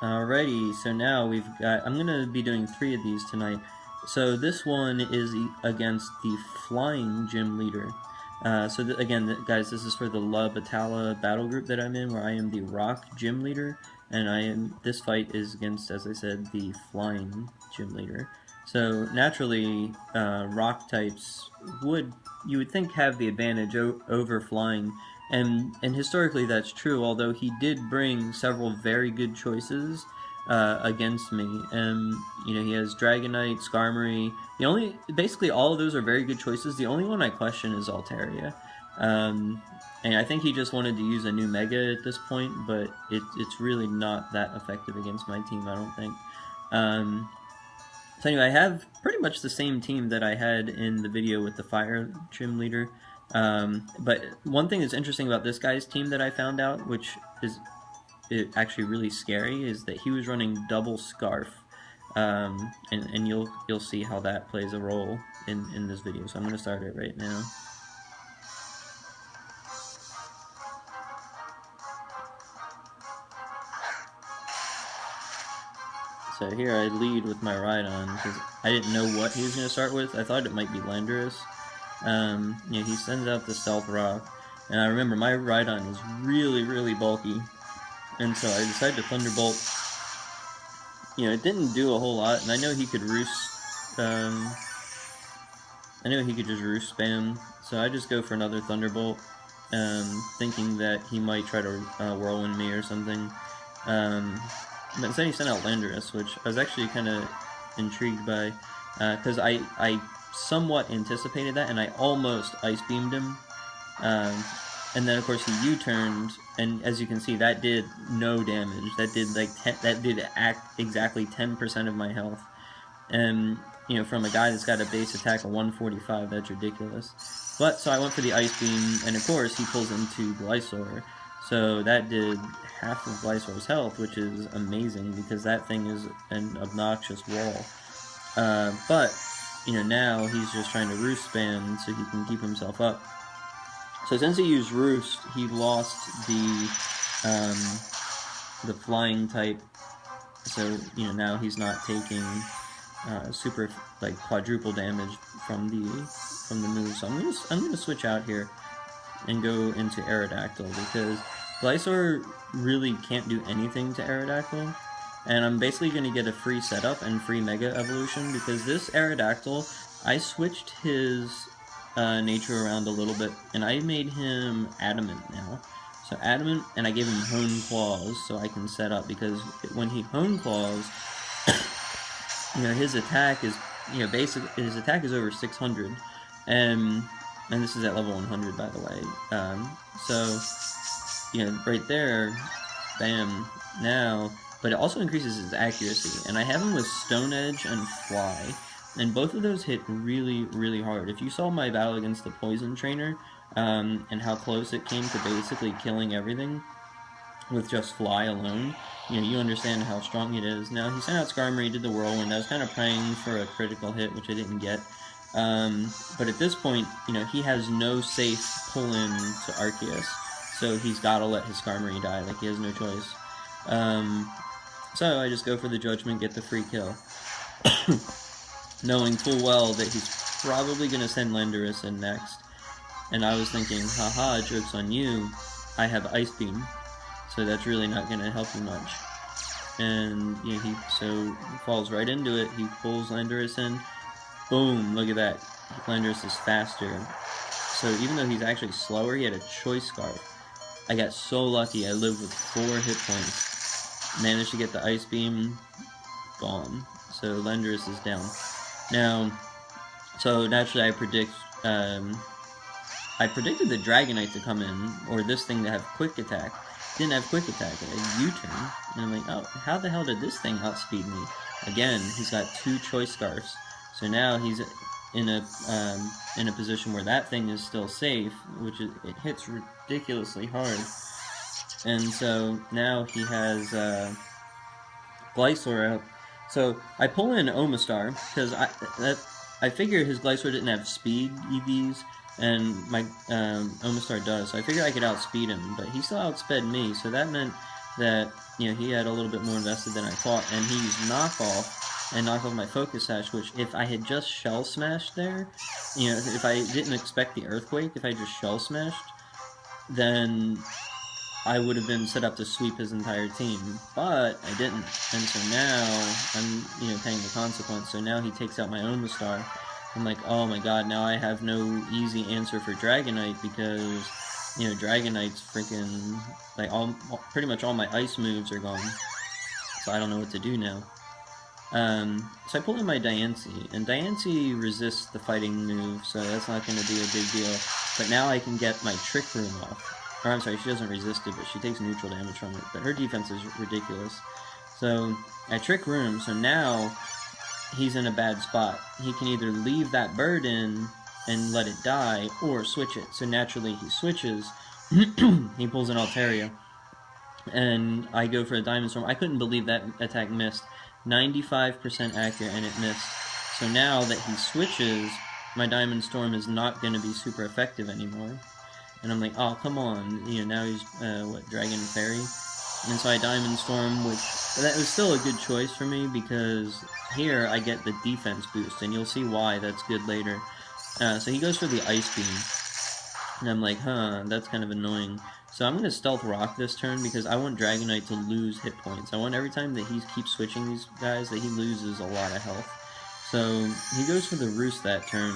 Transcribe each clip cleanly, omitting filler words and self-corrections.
Alrighty, so now I'm going to be doing 3 of these tonight. So this one is against the Flying Gym Leader. Again, guys, this is for the Batalla battle group that I'm in, where I am the Rock Gym Leader, and this fight is against, as I said, the Flying Gym Leader. So naturally, Rock types you would think, have the advantage over Flying. And historically that's true, although he did bring several very good choices against me. And he has Dragonite, Skarmory. Basically all of those are very good choices. The only one I question is Altaria. And I think he just wanted to use a new Mega at this point, but it's really not that effective against my team, I don't think. So anyway, I have pretty much the same team that I had in the video with the Fire Gym Leader. But one thing that's interesting about this guy's team that I found out, which is actually really scary, is that he was running double Scarf, and you'll see how that plays a role in this video. So I'm going to start it right now. So here I lead with my Rhydon because I didn't know what he was going to start with. I thought it might be Landorus. He sends out the Stealth Rock, and I remember my Rhydon is really, really bulky, and so I decided to Thunderbolt. It didn't do a whole lot, and I know he could Roost, I know he could just Roost spam, so I just go for another Thunderbolt, thinking that he might try to Whirlwind me or something, but instead he sent out Landorus, which I was actually kind of intrigued by, because I somewhat anticipated that, and I almost Ice Beamed him, and then of course he U-turned, and as you can see, that did no damage. That did exactly 10% of my health, and from a guy that's got a base attack of 145, that's ridiculous. But so I went for the Ice Beam, and of course he pulls into Glysaur, so that did half of Glysaur's health, which is amazing because that thing is an obnoxious wall. But now he's just trying to Roost spam so he can keep himself up. So since he used Roost, he lost the Flying type. So now he's not taking super quadruple damage from the move. So I'm gonna switch out here and go into Aerodactyl because Glysaur really can't do anything to Aerodactyl. And I'm basically going to get a free setup and free Mega Evolution because this Aerodactyl, I switched his nature around a little bit, and I made him Adamant now. So Adamant, and I gave him Hone Claws so I can set up, because when he Hone Claws, his attack is, his attack is over 600, and this is at level 100, by the way. Right there, bam, now. But it also increases his accuracy, and I have him with Stone Edge and Fly, and both of those hit really, really hard. If you saw my battle against the Poison Trainer, and how close it came to basically killing everything with just Fly alone, you understand how strong it is. Now, he sent out Skarmory, did the Whirlwind. I was kind of praying for a critical hit, which I didn't get. But at this point, he has no safe pull-in to Arceus, so he's got to let his Skarmory die, he has no choice. So I just go for the Judgment, get the free kill, knowing full well that he's probably going to send Landorus in next. And I was thinking, haha, joke's on you, I have Ice Beam, so that's really not going to help you much. And he falls right into it, he pulls Landorus in, boom, look at that, Landorus is faster. So even though he's actually slower, he had a Choice Scarf. I got so lucky, I lived with 4 hit points. Managed to get the Ice Beam, gone. So Landorus is down. Now, so naturally I predicted the Dragonite to come in, or this thing to have Quick Attack. Didn't have Quick Attack, it had U-turn. And I'm like, oh, how the hell did this thing outspeed me? Again, he's got 2 Choice Scarfs. So now he's in a position where that thing is still safe, which it hits ridiculously hard. And so now he has Glysaur out. So I pull in Omastar because I figured his Glysaur didn't have speed EVs, and my Omastar does. So I figured I could outspeed him, but he still outsped me. So that meant that, you know, he had a little bit more invested than I thought, and he used knockoff, and knocked off my focus sash, which if I had just shell smashed there, you know, if I didn't expect the earthquake, if I just shell smashed, then I would have been set up to sweep his entire team, but I didn't, and so now I'm, you know, paying the consequence. So now he takes out my Oma Star. I'm like, oh my god, now I have no easy answer for Dragonite because, you know, Dragonite's freaking, like, pretty much all my ice moves are gone. So I don't know what to do now. So I pull in my Diancie, and Diancie resists the fighting move, so that's not going to be a big deal. But now I can get my Trick Room off. Or I'm sorry, she doesn't resist it, but she takes neutral damage from it. But her defense is ridiculous. So I Trick Room, so now he's in a bad spot. He can either leave that bird in and let it die, or switch it. So naturally he switches. He pulls an Altaria. And I go for a Diamond Storm. I couldn't believe that attack missed. 95% accurate, and it missed. So now that he switches, my Diamond Storm is not going to be super effective anymore. And I'm like, oh, come on. You know, now he's, Dragon Fairy? And so I Diamond Storm, which, that was still a good choice for me, because here I get the defense boost, and you'll see why that's good later. So he goes for the Ice Beam. And I'm like, huh, that's kind of annoying. So I'm going to Stealth Rock this turn because I want Dragonite to lose hit points. I want every time that he keeps switching these guys that he loses a lot of health. So he goes for the Roost that turn.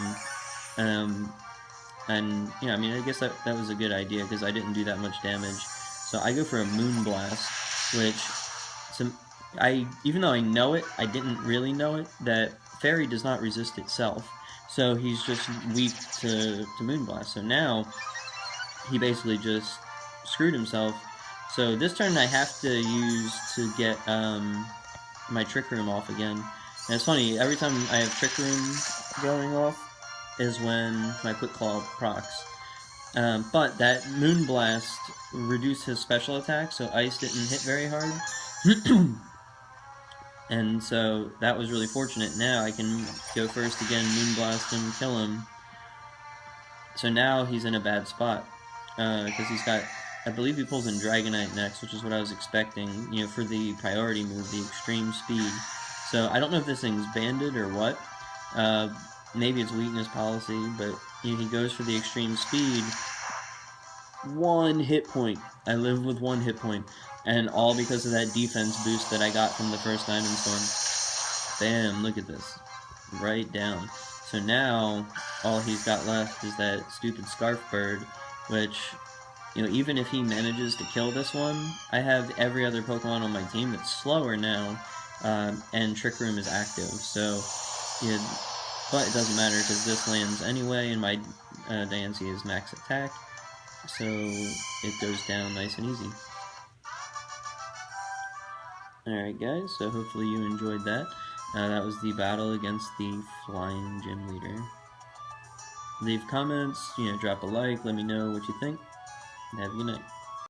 And, yeah, I mean, I guess that was a good idea because I didn't do that much damage. So I go for a Moonblast, which, even though I know it, I didn't really know it, that Fairy does not resist itself. So he's just weak to Moonblast. So now he basically just screwed himself. So this turn I have to use to get my Trick Room off again. And it's funny, every time I have Trick Room going off is when my Quick Claw procs. But that Moonblast reduced his special attack, so Ice didn't hit very hard. And so that was really fortunate. Now I can go first again, Moonblast him, kill him. So now he's in a bad spot. Because he's got, I believe he pulls in Dragonite next, which is what I was expecting, you know, for the priority move, the Extreme Speed. So I don't know if this thing's banded or what. Maybe it's weakness policy, but you know, he goes for the Extreme Speed. 1 hit point. I live with 1 hit point. And all because of that defense boost that I got from the first Diamond Storm. Bam, look at this. Right down. So now, all he's got left is that stupid Scarf Bird, which, you know, even if he manages to kill this one, I have every other Pokemon on my team that's slower now, and Trick Room is active, so, yeah, but it doesn't matter because this lands anyway, and my Diancie is max attack, so it goes down nice and easy. Alright guys, so hopefully you enjoyed that. That was the battle against the Flying Gym Leader. Leave comments, you know, drop a like, let me know what you think, and have a good night.